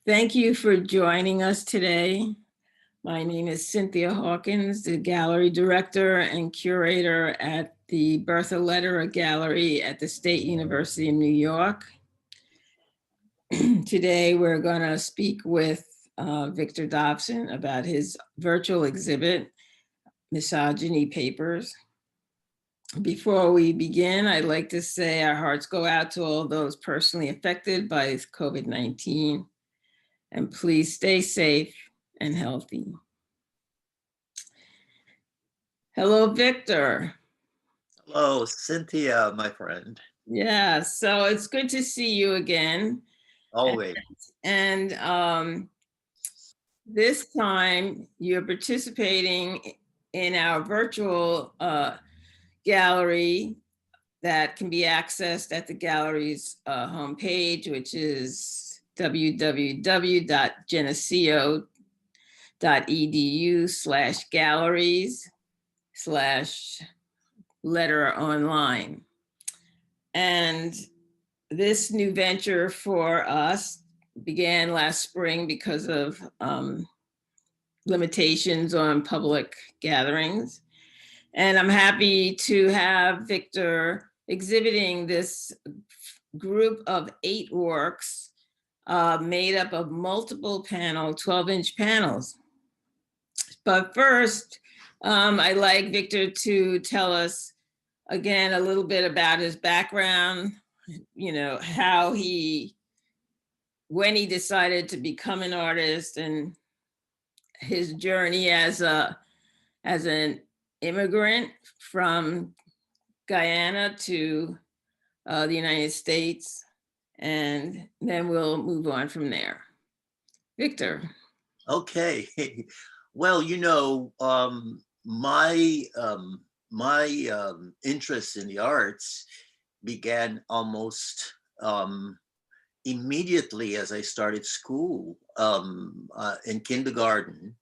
Thank you for joining us today. My name is Cynthia Hawkins, the gallery director and curator at the Bertha Lederer Gallery at the State University of New York. Today, we're going to speak with Victor Davson about his virtual exhibit, Misogyny Papers. Before we begin, I'd like to say our hearts go out to all those personally affected by COVID-19, and please stay safe and healthy. Hello, Victor. Hello, Cynthia, my friend. Yeah, so it's good to see you again. Always. And this time you're participating in our virtual gallery that can be accessed at the gallery's homepage, which is www.geneseo.edu/galleries/Lederer Online. And this new venture for us began last spring because of limitations on public gatherings. And I'm happy to have Victor exhibiting this group of 8 works made up of multiple 12-inch panels. But first, I'd like Victor to tell us again a little bit about his background, how when he decided to become an artist, and his journey as an immigrant from Guyana to the United States, and then we'll move on from there. Victor. Okay. Well, my interest in the arts began almost immediately as I started school. In kindergarten,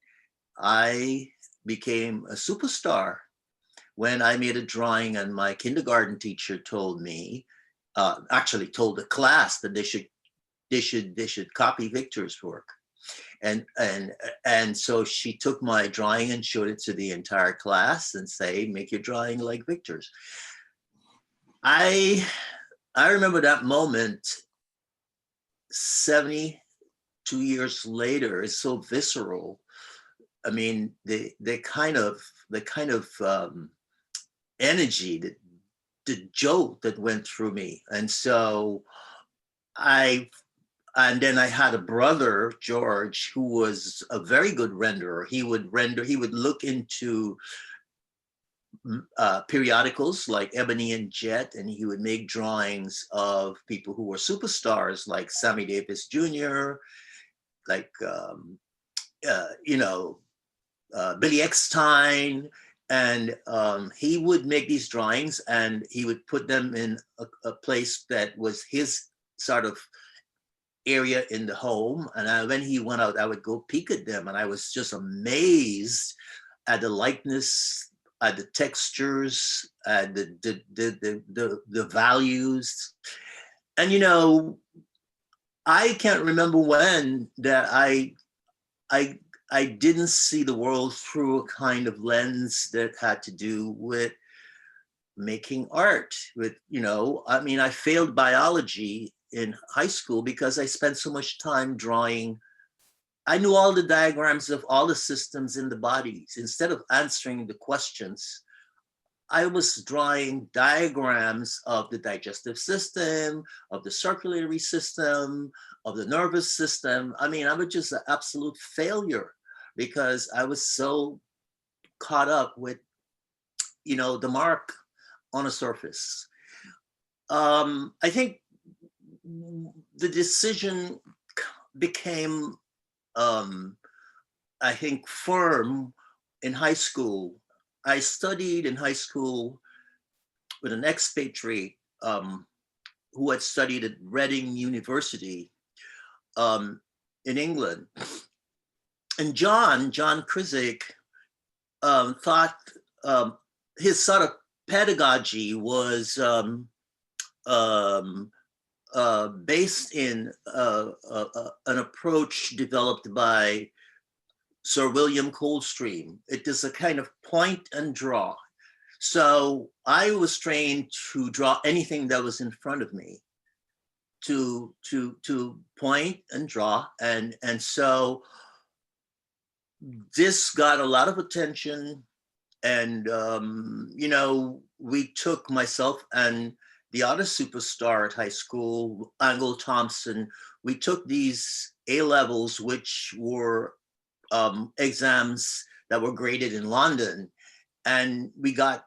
I became a superstar when I made a drawing, and my kindergarten teacher told me, actually told the class that they should copy Victor's work. And so she took my drawing and showed it to the entire class and say, make your drawing like Victor's. I remember that moment 72 years later. It's so visceral. I mean, the kind of energy, the jolt that went through me. And so and then I had a brother, George, who was a very good renderer. He would look into periodicals like Ebony and Jet, and he would make drawings of people who were superstars like Sammy Davis Jr., like, Billy Eckstine. And he would make these drawings and he would put them in a place that was his sort of area in the home. And when he went out, I would go peek at them, and I was just amazed at the likeness, at the textures, at the values. And I can't remember when that I didn't see the world through a kind of lens that had to do with making art. I failed biology in high school because I spent so much time drawing. I knew all the diagrams of all the systems in the bodies. Instead of answering the questions, I was drawing diagrams of the digestive system, of the circulatory system, of the nervous system. I was just an absolute failure because I was so caught up with, the mark on a surface. I think the decision became, firm in high school. I studied in high school with an expatriate who had studied at Reading University in England. And John Krizik thought his sort of pedagogy was based in an approach developed by Sir William Coldstream. It is a kind of point and draw. So I was trained to draw anything that was in front of me, to point and draw, and so this got a lot of attention, and you know, we took, myself and the other superstar at high school, Angle Thompson, we took these A levels, which were exams that were graded in London, and we got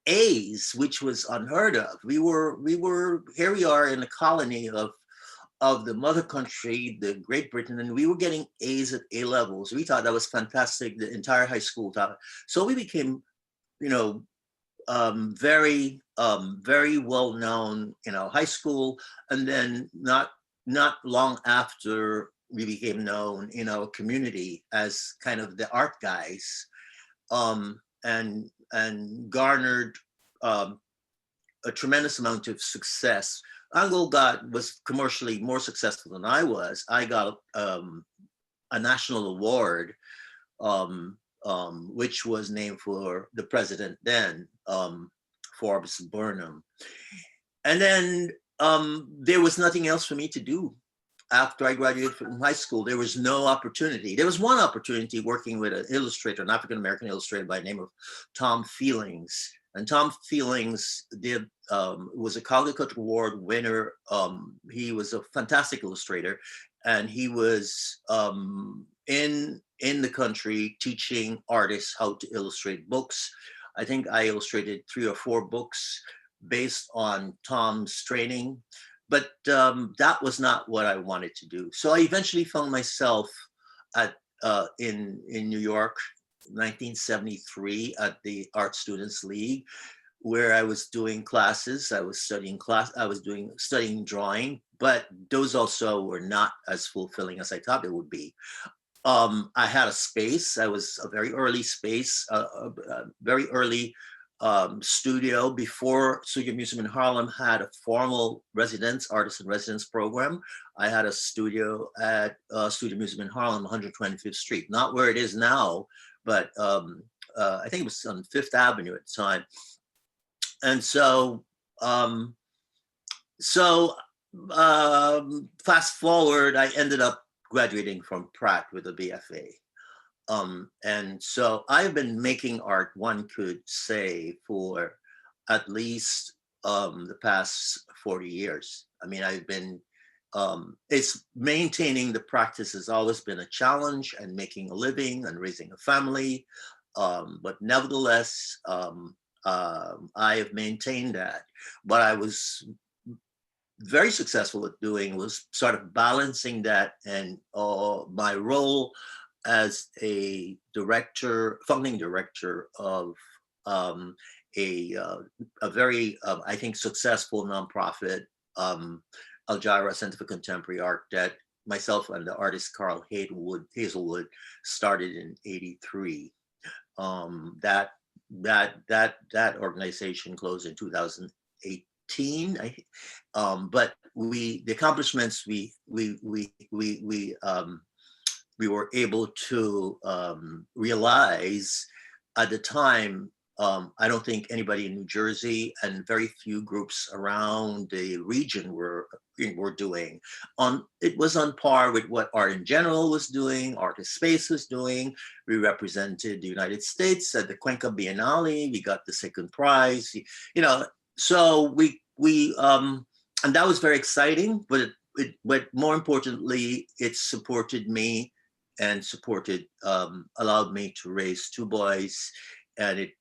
A's, which was unheard of. We were here. We are in a colony of the mother country, the Great Britain, and we were getting A's at A levels. We thought that was fantastic. The entire high school thought. So we became, you know, very well known in our high school, and then not long after, we became known in our community as kind of the art guys, and garnered a tremendous amount of success. Angle was commercially more successful than I was. I got a national award, which was named for the president then, Forbes Burnham. And then there was nothing else for me to do. After I graduated from high school, there was no opportunity. There was one opportunity working with an illustrator, an African-American illustrator by the name of Tom Feelings. And Tom Feelings was a Caldecott Award winner. He was a fantastic illustrator, and he was in the country teaching artists how to illustrate books. I think I illustrated 3 or 4 books based on Tom's training. But that was not what I wanted to do. So I eventually found myself in New York, 1973, at the Art Students League, where I was doing classes. I was studying studying drawing, but those also were not as fulfilling as I thought it would be. I had a space. I was a very early space, very early studio. Before Studio Museum in Harlem had a formal artist in residence program, I had a studio at Studio Museum in Harlem, 125th Street, not where it is now, but I think it was on 5th Avenue at the time. And so, fast forward, I ended up graduating from Pratt with a BFA. And so I've been making art, one could say, for at least the past 40 years. I mean, I've been, it's maintaining the practice has always been a challenge, and making a living and raising a family. But nevertheless, I have maintained that. What I was very successful at doing was sort of balancing that and my role as a director, founding director of a very, I think, successful nonprofit, Algira Center for Contemporary Art, that myself and the artist Carl Hazelwood started in '83. That organization closed in 2018. But the accomplishments we were able to realize at the time, I don't think anybody in New Jersey and very few groups around the region were doing. It was on par with what Art in General was doing, Artist Space was doing. We represented the United States at the Cuenca Biennale. We got the second prize, you know. So we and that was very exciting. But but more importantly, it supported me and allowed me to raise 2 boys, and it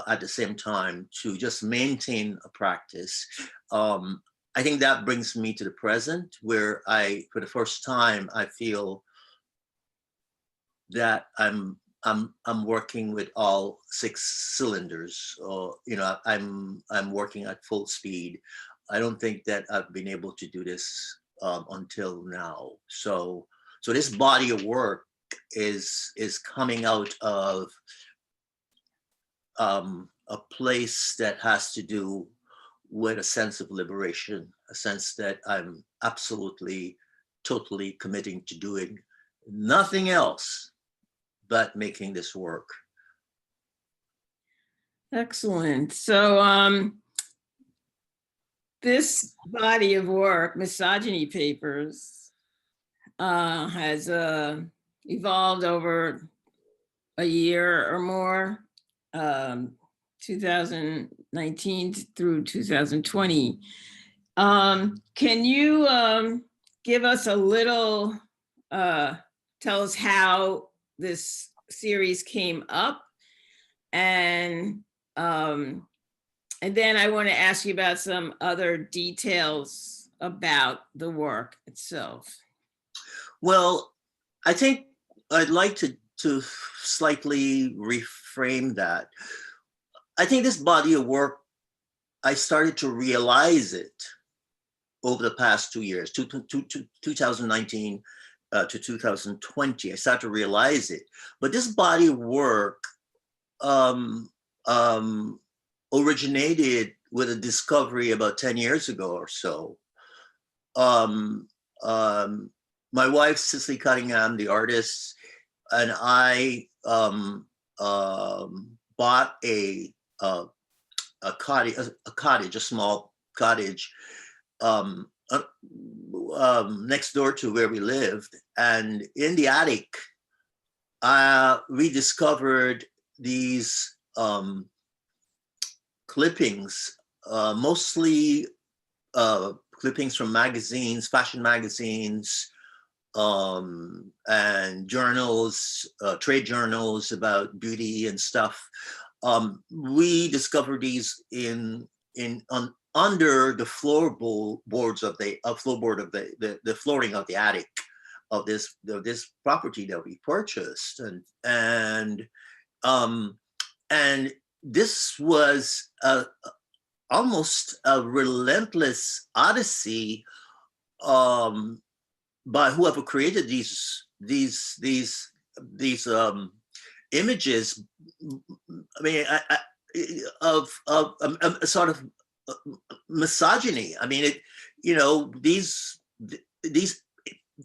at the same time to just maintain a practice. I think that brings me to the present, where for the first time, I feel that I'm working with all 6 cylinders. You know, I'm working at full speed. I don't think that I've been able to do this until now. So this body of work is coming out of a place that has to do with a sense of liberation a sense that I'm absolutely, totally committing to doing nothing else but making this work. Excellent. So this body of work, Misogyny Papers, has evolved over a year or more, 2019 through 2020. Can you give us a little, tell us how this series came up? And then I want to ask you about some other details about the work itself. Well, I think I'd like to slightly reframe that. I think this body of work, I started to realize it over the past 2 years, 2019 to 2020. I started to realize it. But this body of work originated with a discovery about 10 years ago or so. My wife, Cicely Cunningham, the artist, and I bought a cottage, a small cottage next door to where we lived. And in the attic, we discovered these clippings, mostly clippings from magazines, fashion magazines, and journals, trade journals about beauty and stuff. We discovered these under the floorboards of the flooring of the attic of this property that we purchased, and this was almost a relentless odyssey by whoever created these images. I mean, of a sort of misogyny. I mean, these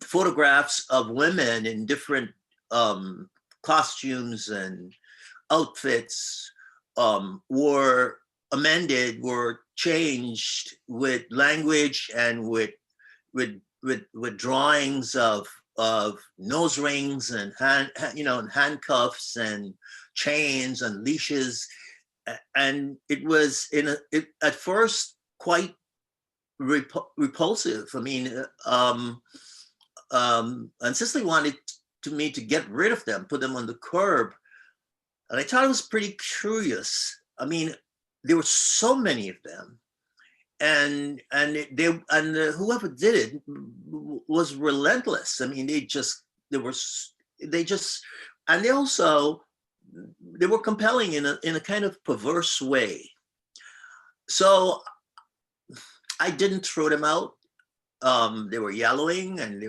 photographs of women in different costumes and outfits were amended, were changed with language and with drawings of nose rings and handcuffs and chains and leashes, and it was at first quite repulsive. I mean, and Cicely wanted me to get rid of them, put them on the curb, and I thought it was pretty curious. I mean, there were so many of them, and whoever did it was relentless. I mean, they were compelling in a kind of perverse way. So I didn't throw them out. They were yellowing, and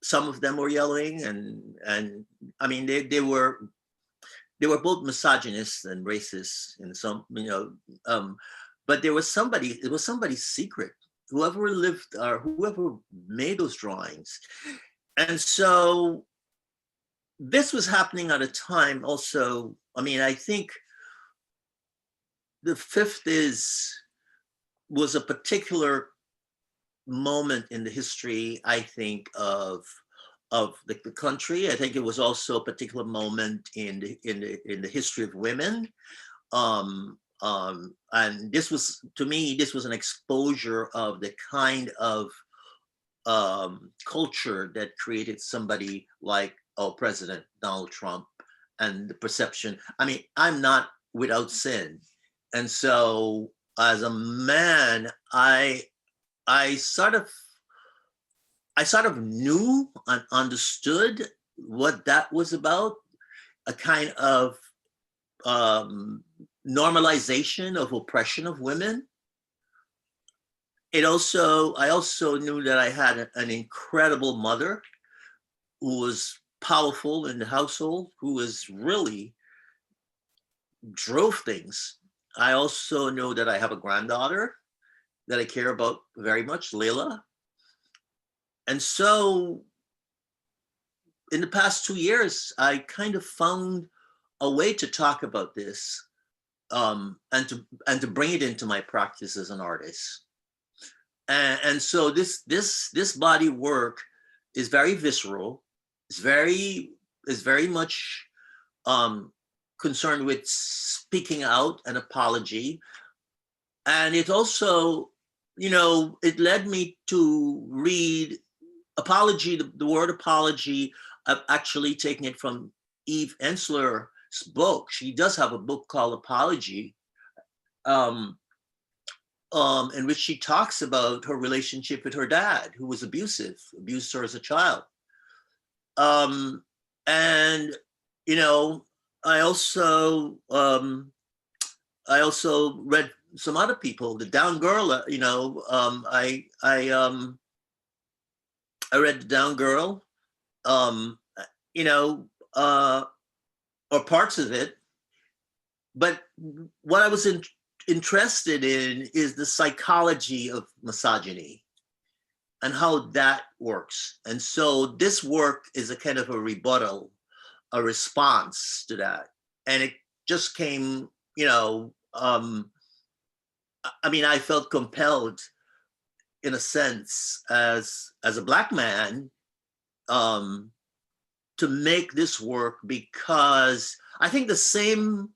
some of them were yellowing, and I mean, they were both misogynist and racist in some, but it was somebody's secret, whoever lived or whoever made those drawings. And so this was happening at a time also. I mean, I think the 50s was a particular moment in the history, I think, of the country. I think it was also a particular moment in the history of women. And this was, to me, this was an exposure of the kind of culture that created somebody like our President Donald Trump, and the perception. I mean, I'm not without sin, and so as a man, I sort of knew and understood what that was about, a kind of normalization of oppression of women. I also knew that I had an incredible mother who was powerful in the household, who was really drove things. I also know that I have a granddaughter that I care about very much, Layla. And so in the past 2 years, I kind of found a way to talk about this, and to bring it into my practice as an artist. And so this body work is very visceral. It's very much concerned with speaking out and apology. And it also, it led me to read apology, the word apology. I've actually taken it from Eve Ensler's book. She does have a book called Apology, in which she talks about her relationship with her dad, who was abusive, abused her as a child. And I also read some other people. The Down Girl, I read The Down Girl, or parts of it. But what I was interested in is the psychology of misogyny and how that works. And so this work is a kind of a rebuttal, a response to that. And it just came, I felt compelled, in a sense, as a Black man, to make this work, because I think the same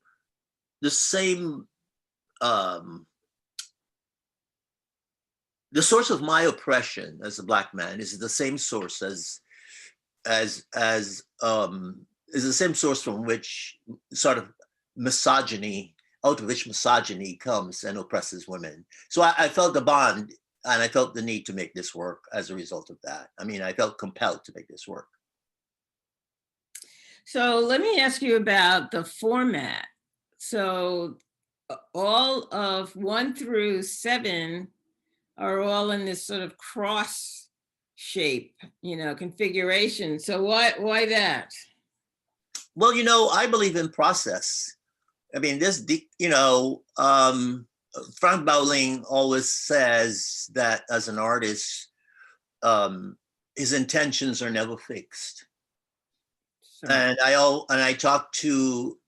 the source of my oppression as a Black man is the same source is the same source from which sort of misogyny, out of which misogyny comes and oppresses women. So I felt the bond, and I felt the need to make this work as a result of that. I felt compelled to make this work. So let me ask you about the format. So all of 1 through 7 are all in this sort of cross shape, configuration. So why that? Well, I believe in process. Frank Bowling always says that as an artist, his intentions are never fixed. Sure. And I talk to,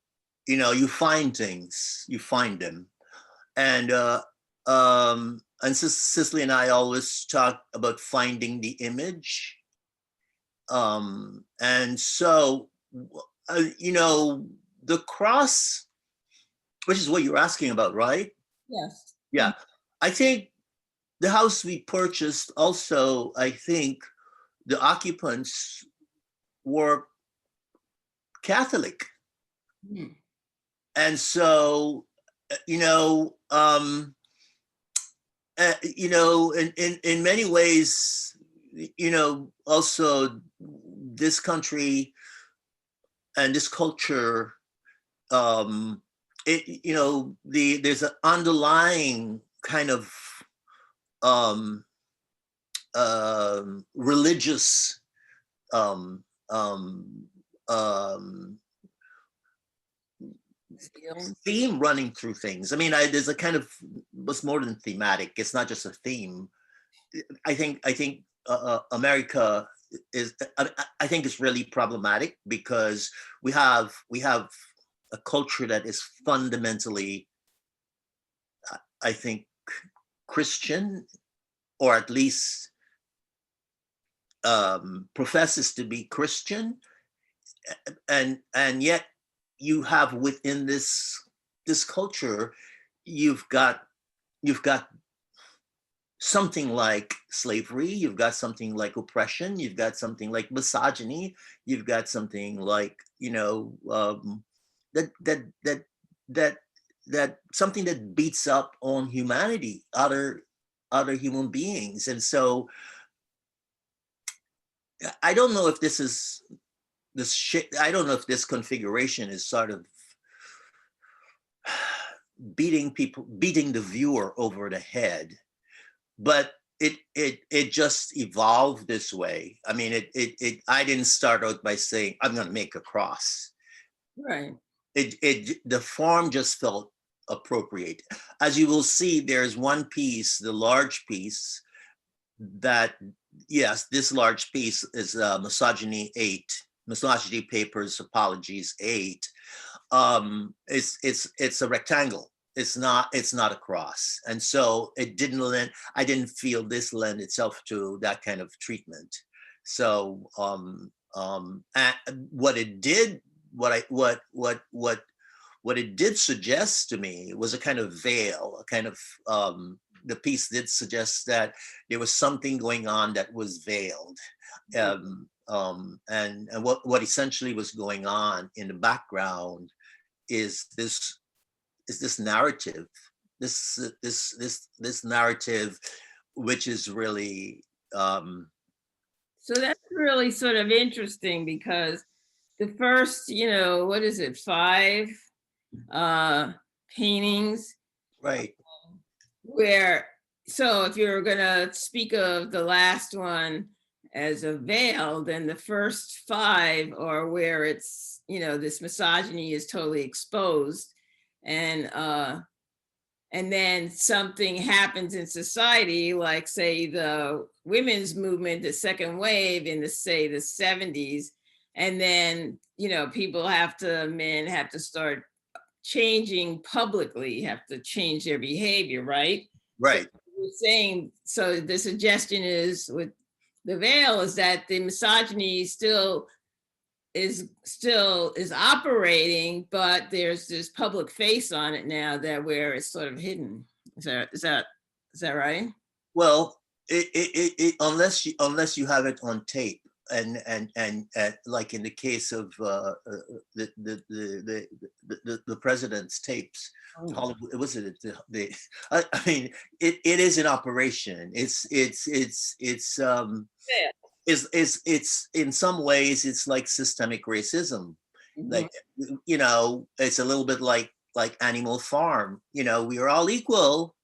you find things, you find them. And Cicely and I always talk about finding the image. And so, the cross, which is what you're asking about, right? Yes. Yeah. I think the house we purchased also, I think the occupants were Catholic. Mm. And so, in many ways, also this country and this culture, there's an underlying kind of religious theme running through things. There's a kind of, what's more than thematic. It's not just a theme. I think America is. I think it's really problematic because we have a culture that is fundamentally, I think, Christian, or at least professes to be Christian, and yet you have within this culture, you've got something like slavery, you've got something like oppression, you've got something like misogyny, you've got something like that something that beats up on humanity, other human beings. And so I don't know if this is I don't know if this configuration is sort of beating the viewer over the head, but it just evolved this way. I didn't start out by saying I'm going to make a cross. Right. The form just felt appropriate. As you will see, there's one piece, the large piece, that, yes, this large piece is Misogyny 8, Misogyny Papers, Apologies 8. It's a rectangle. It's not a cross. And so I didn't feel this lend itself to that kind of treatment. So what it did suggest to me was a kind of veil, a kind of, the piece did suggest that there was something going on that was veiled. And what essentially was going on in the background is this narrative, this narrative, which is really, so that's really sort of interesting, because the first, what is it, 5 paintings, right, so if you're gonna speak of the last one as a veil, then the first 5 are where it's, this misogyny is totally exposed. And then something happens in society, like say the women's movement, the second wave in the 70s. And then, men have to start changing publicly, have to change their behavior, right? right. So you're saying, so the suggestion is with the veil is that the misogyny still is operating, but there's this public face on it now that where it's sort of hidden. Is that right? Well, unless you have it on tape, and like in the case of the president's tapes, Hollywood, was it I mean, it is in operation. It's in some ways it's like systemic racism. Like, it's a little bit like Animal Farm. We are all equal,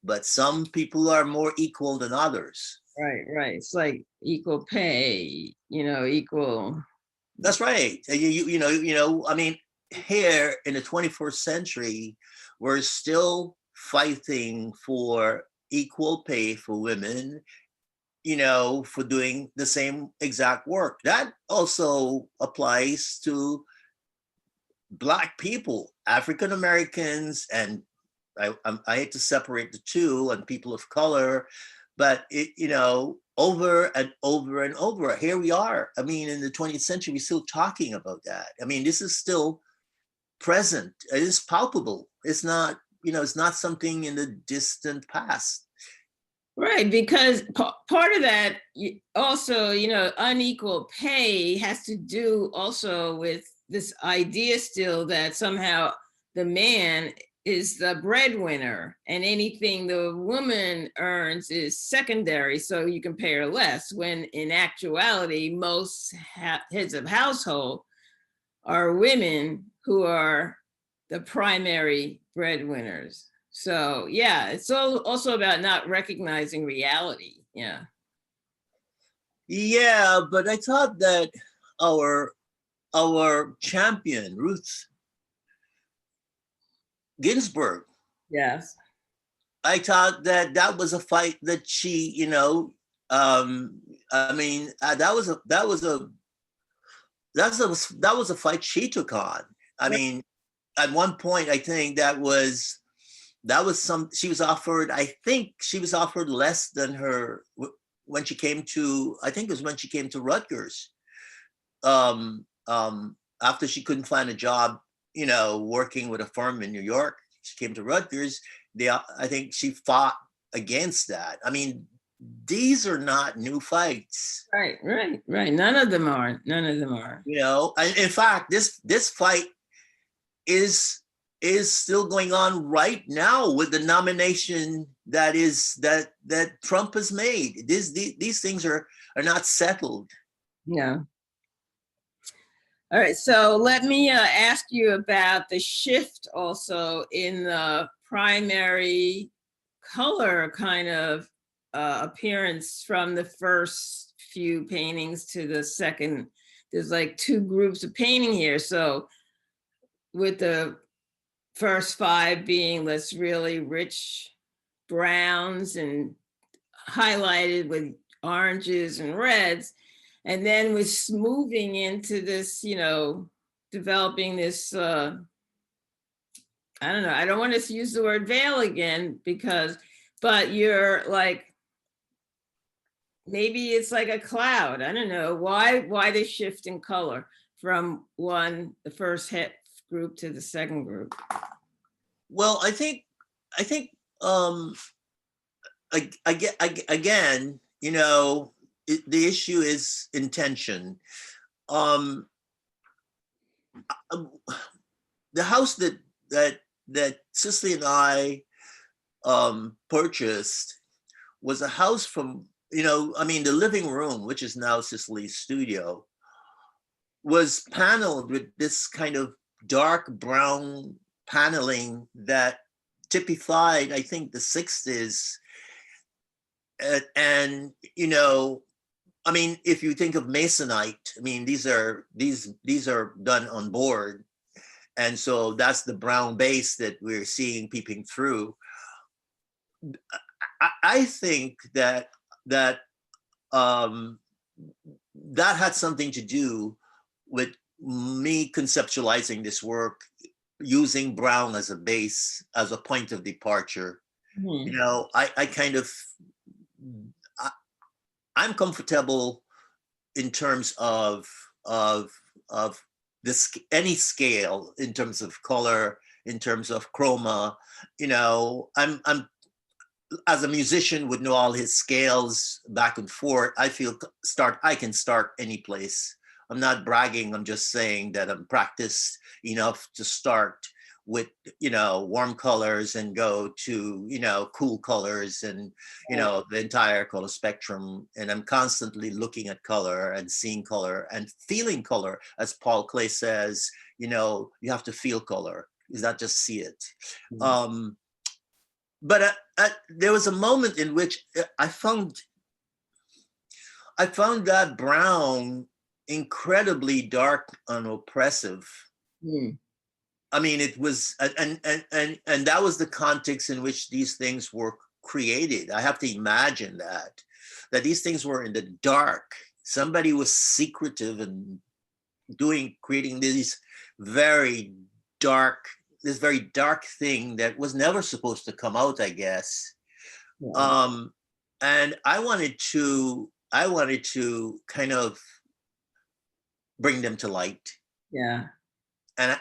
but some people are more equal than others. Right. It's like equal pay, equal. That's right. I mean, here in the 21st century, we're still fighting for equal pay for women, for doing the same exact work. That also applies to Black people, African Americans, and I hate to separate the two, and people of color, but over and over and over, here we are. I mean, in the 20th century, we're still talking about that. I mean, this is still present. It is palpable. It's not, it's not something in the distant past. Right, because part of that also, unequal pay has to do also with this idea still that somehow the man is the breadwinner and anything the woman earns is secondary, so you can pay her less, when in actuality, most heads of household are women who are the primary breadwinners. So yeah, it's also about not recognizing reality. Yeah, but I thought that our champion, Ruth Ginsburg. Yes. I thought that was a fight that she, I mean, that was a fight she took on. I mean, at one point, I think she was offered, I think she was offered less than her when she came to, I think it was when she came to Rutgers. After she couldn't find a job, working with a firm in New York, she came to Rutgers. I think she fought against that. I mean, these are not new fights. Right. None of them are. In fact, this fight is still going on right now with the nomination that Trump has made. These things are not settled. Yeah. All right, so let me ask you about the shift also in the primary color kind of appearance from the first few paintings to the second. There's like 2 groups of painting here. So with the first 5 being this really rich browns and highlighted with oranges and reds. And then we're moving into this, you know, developing this, I don't know, I don't want to use the word veil again because, but you're like, maybe it's like a cloud. I don't know why the shift in color from the first hit group to the second group. Well, I think again, you know, the issue is intention. Um, the house that Cicely and I purchased was a house from, you know, I mean, the living room, which is now Cicely's studio, was paneled with this kind of dark brown paneling that typified, I think, the 60s. And you know, I mean, if you think of masonite, I mean, these are done on board, and so that's the brown base that we're seeing peeping through. I think that had something to do with me conceptualizing this work using brown as a base, as a point of departure. You know, I kind of, I'm comfortable in terms of this, any scale, in terms of color, in terms of chroma. You know, I'm as a musician would know all his scales back and forth. I feel I can start any place. I'm not bragging. I'm just saying that I'm practiced enough to start with, you know, warm colors and go to, you know, cool colors and, you know, the entire color spectrum. And I'm constantly looking at color and seeing color and feeling color. As Paul Klee says, you know, you have to feel color. Is not just see it. But there was a moment in which I found that brown incredibly dark and oppressive. I mean, it was, and that was the context in which these things were created. I have to imagine that these things were in the dark. Somebody was secretive and creating these very dark, this very dark thing that was never supposed to come out, I guess. Yeah. And I wanted to kind of bring them to light. Yeah. And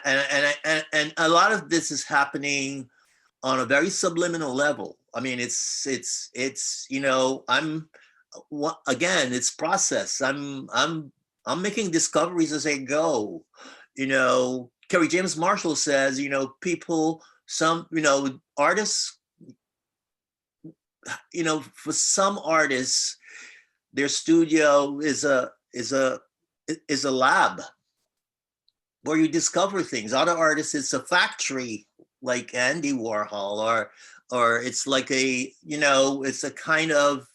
a lot of this is happening on a very subliminal level. I mean, it's you know, again, it's process. I'm making discoveries as I go. You know, Kerry James Marshall says, you know, some, you know, artists, you know, for some artists, their studio is a lab where you discover things. Other artists, it's a factory, like Andy Warhol, or it's like a, you know, it's a kind of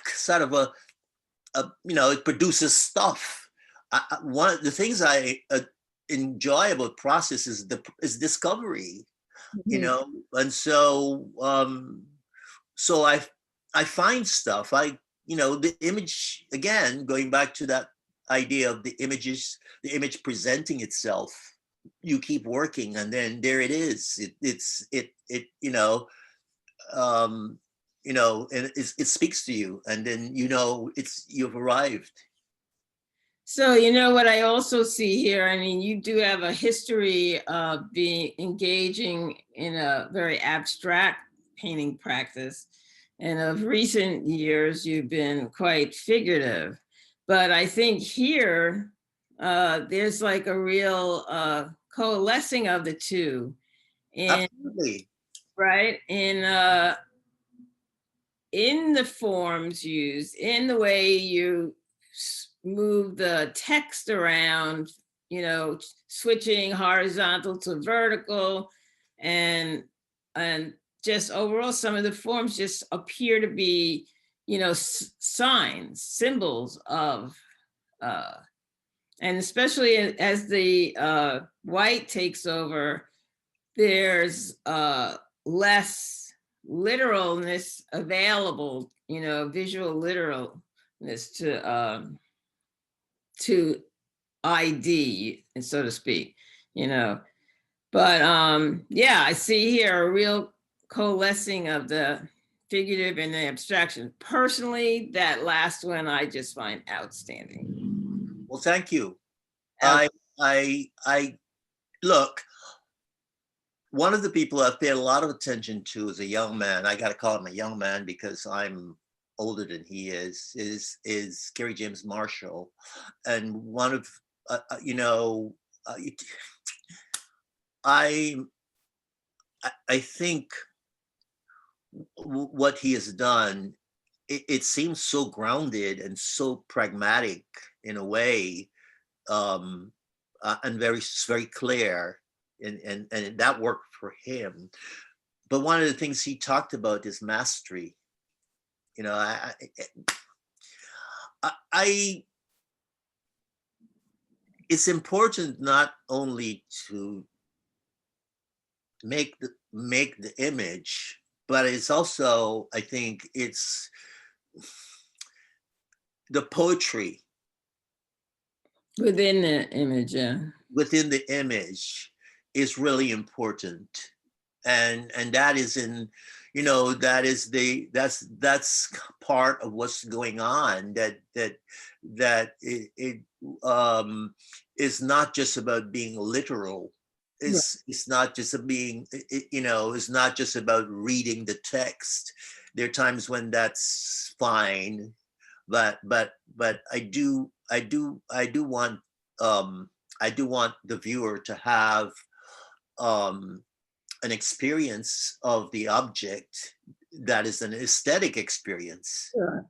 sort of a you know, it produces stuff. One of the things I enjoy about process is discovery, you know, and so so I find stuff. You know, the image, again, going back to that idea of the image presenting itself. You keep working, and then there it is. It you know, and it speaks to you, and then you know you've arrived. So, you know what I also see here, I mean, you do have a history of engaging in a very abstract painting practice. And of recent years, you've been quite figurative. But I think here, there's like a real coalescing of the two. Absolutely. Right? In the forms used, in the way you move the text around, you know, switching horizontal to vertical, and just overall, some of the forms just appear to be, you know, signs, symbols of And especially as the white takes over, there's less literalness available, you know, visual literalness to ID, and so to speak, you know. But yeah, I see here a real coalescing of the figurative and the abstraction. Personally, that last one I just find outstanding. Well, thank you. I look, one of the people I've paid a lot of attention to as a young man, I got to call him a young man because I'm older than he is Gary James Marshall. And one of, you know, I think what he has done, it seems so grounded and so pragmatic in a way, and very clear, and that worked for him. But one of the things he talked about is mastery. You know, it's important not only to make the image, but it's also, I think, it's the poetry within the image, yeah. Within the image is really important, and that is in, you know, that's part of what's going on. That it is not just about being literal. It's not just being, you know, it's not just about reading the text. There are times when that's fine, but I do want the viewer to have an experience of the object that is an aesthetic experience, Sure.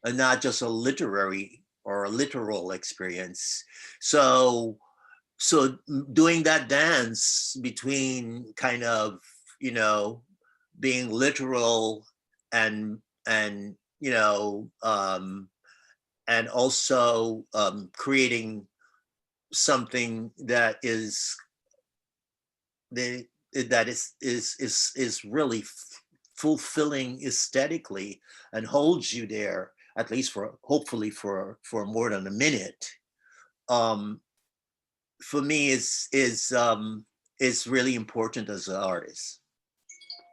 and not just a literary or a literal experience. So doing that dance between kind of, you know, being literal and you know, and also creating something that is really fulfilling aesthetically and holds you there, at least for hopefully for more than a minute. For me, is really important as an artist.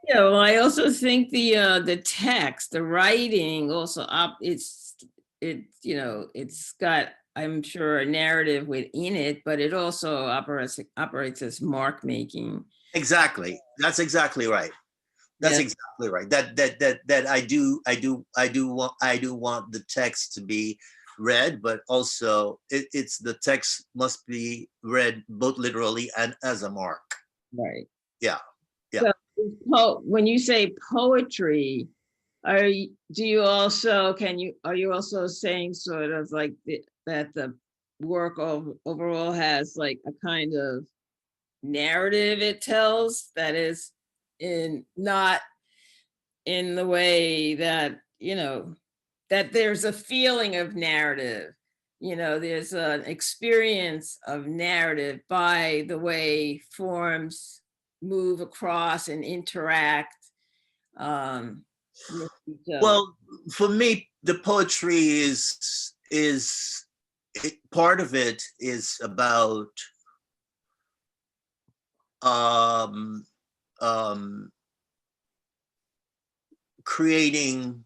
Yeah, well, I also think the text, the writing also you know, it's got, I'm sure, a narrative within it, but it also operates as mark making. Exactly. That's exactly right. That's exactly right. That I do want the text to be read, but also it's the text must be read both literally and as a mark. Right. Yeah. So when you say poetry, are you also saying sort of like that the work overall has like a kind of narrative it tells, that is not in the way that, you know, that there's a feeling of narrative, you know, there's an experience of narrative by the way forms move across and interact with each other. Well, for me, the poetry part of it is about creating.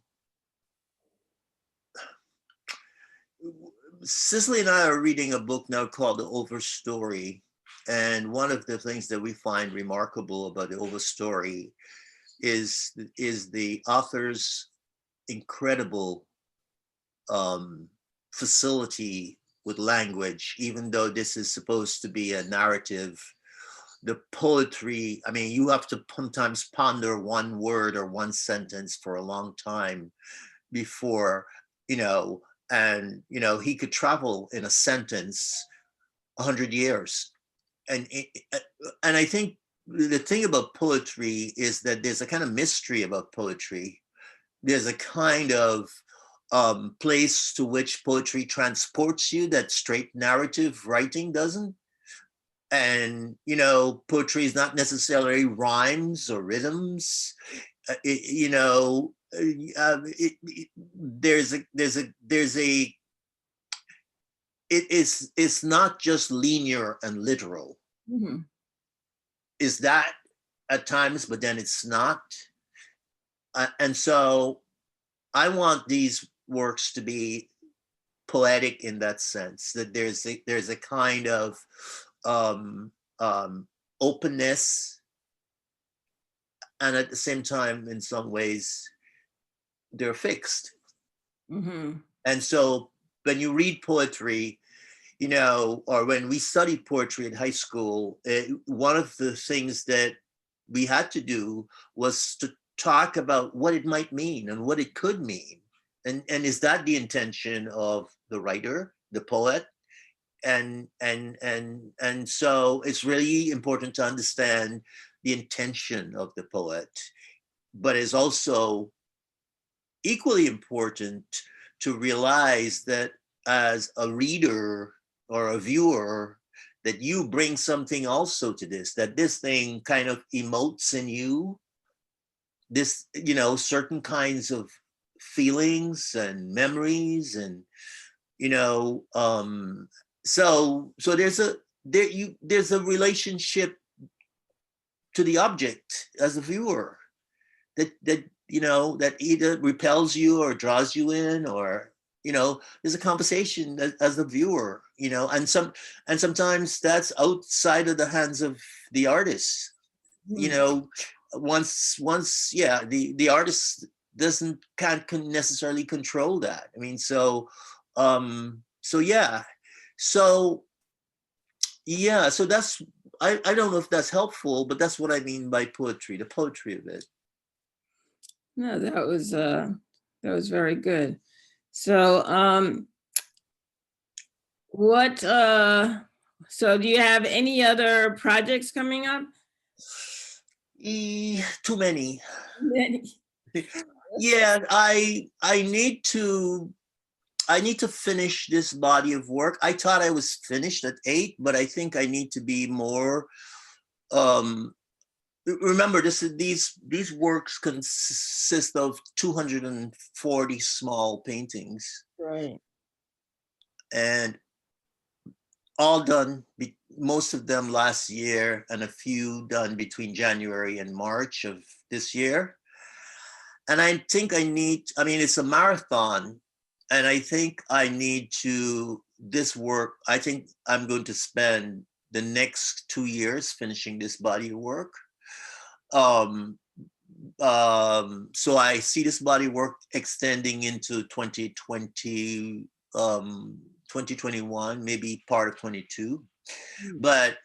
Cicely and I are reading a book now called The Overstory, and one of the things that we find remarkable about The Overstory is the author's incredible facility with language. Even though this is supposed to be a narrative, the poetry, I mean, you have to sometimes ponder one word or one sentence for a long time before, you know, and, you know, he could travel in a sentence 100 years. And I think the thing about poetry is that there's a kind of mystery about poetry. There's a kind of place to which poetry transports you that straight narrative writing doesn't. And, you know, poetry is not necessarily rhymes or rhythms. You know, it's not just linear and literal. Mhm. Is that at times, but then it's not. And so I want these works to be poetic in that sense, that there's a kind of um, openness, and at the same time, in some ways, they're fixed. Mhm. And so when you read poetry, you know, or when we studied poetry in high school, one of the things that we had to do was to talk about what it might mean and what it could mean. And is that the intention of the writer, the poet? And so it's really important to understand the intention of the poet, but it's also equally important to realize that as a reader or a viewer, that you bring something also to this, that this thing kind of emotes in you, this, you know, certain kinds of feelings and memories, and, you know, so there's a relationship to the object as a viewer that you know, that either repels you or draws you in, or, you know, there's a conversation as the viewer, you know, and sometimes that's outside of the hands of the artist, you Mhm. know. Once yeah, the artist can't necessarily control that. I mean, so yeah, so yeah, so that's, I don't know if that's helpful, but that's what I mean by poetry, the poetry of it. No, that was very good. So, what so do you have any other projects coming up? Too many. Many. Yeah, I need to finish this body of work. I thought I was finished at 8, but I think I need to be more. Um, Remember, these works consist of 240 small paintings, Right. and all done. Most of them last year, and a few done between January and March of this year. And I think I need, I mean, it's a marathon, and I think I need to, this work, I think I'm going to spend the next 2 years finishing this body of work. Um, so I see this body of work extending into 2020, 2021, maybe part of 22. Mm. But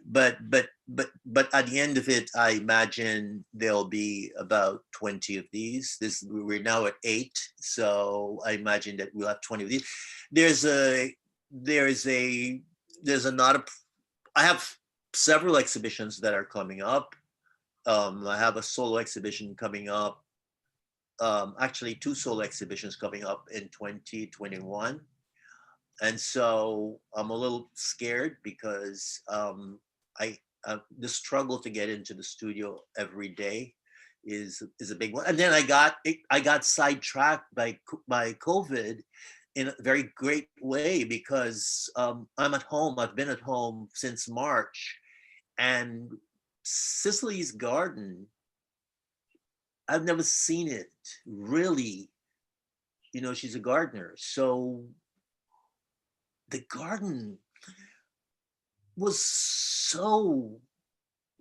at the end of it, I imagine there'll be about 20 of these. We're now at 8, so I imagine that we'll have 20 of these. There's a there's a there's a not a I have several exhibitions that are coming up. I have a solo exhibition coming up. Actually, 2 solo exhibitions coming up in 2021. And so I'm a little scared because I the struggle to get into the studio every day is a big one. And then I got sidetracked by COVID in a very great way, because I'm at home. I've been at home since March, and Cicely's garden, I've never seen it really. You know, she's a gardener, so the garden was so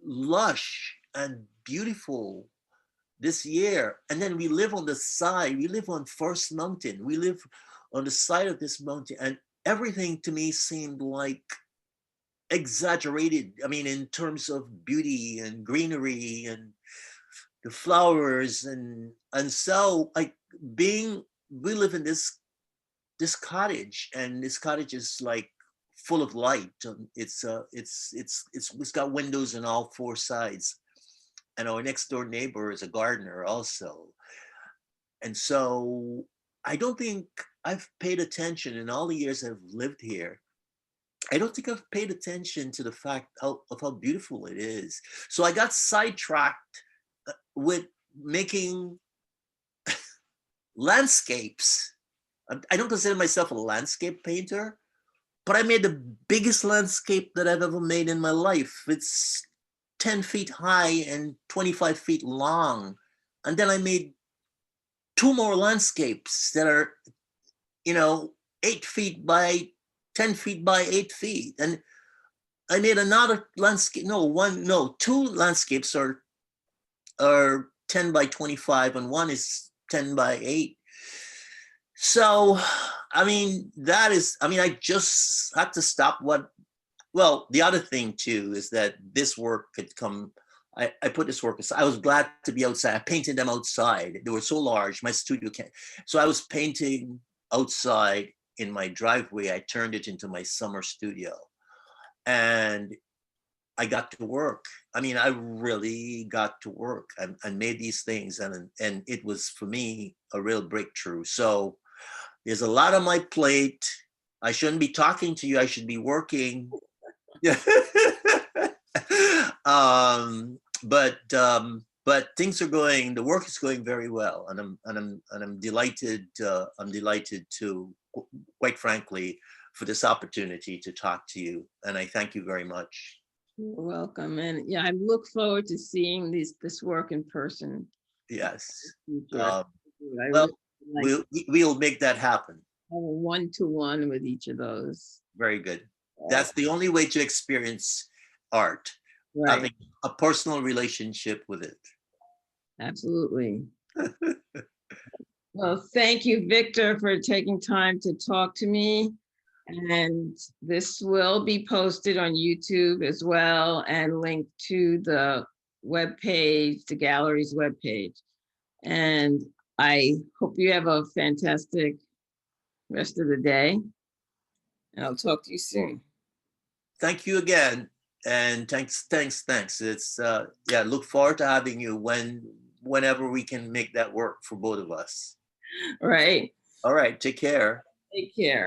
lush and beautiful this year. And then we live on the side, we live on First Mountain, we live on the side of this mountain, and everything to me seemed like exaggerated. I mean, in terms of beauty and greenery and the flowers, and so like being, we live in this cottage, and this cottage is like full of light. It's got windows on all 4 sides, and our next door neighbor is a gardener also. And so I don't think I've paid attention in all the years I've lived here. I don't think I've paid attention to the fact of how beautiful it is. So I got sidetracked with making landscapes. I don't consider myself a landscape painter, but I made the biggest landscape that I've ever made in my life. It's 10 feet high and 25 feet long. And then I made 2 more landscapes that are, 8 feet by 10 feet by 8 feet. And I made another landscape, 2 landscapes are 10 by 25 and one is 10 by 8. So, I just had to stop the other thing too is that this work could come, I put this work aside. I was glad to be outside. I painted them outside. They were so large, my studio can't. So I was painting outside in my driveway. I turned it into my summer studio and I got to work. I really got to work and made these things and it was for me a real breakthrough. So there's a lot on my plate. I shouldn't be talking to you. I should be working. But things are going. The work is going very well, and I'm delighted. I'm delighted to, quite frankly, for this opportunity to talk to you. And I thank you very much. You're welcome. And yeah, I look forward to seeing this work in person. Yes. Well, we'll make that happen. A one-to-one with each of those. Very good. That's the only way to experience art, right. Having a personal relationship with it. Absolutely. Well, thank you, Victor, for taking time to talk to me. And this will be posted on YouTube as well and linked to the webpage, the gallery's webpage. And I hope you have a fantastic rest of the day. And I'll talk to you soon. Thank you again. And thanks. It's look forward to having you whenever we can make that work for both of us. Right. All right. Take care. Take care.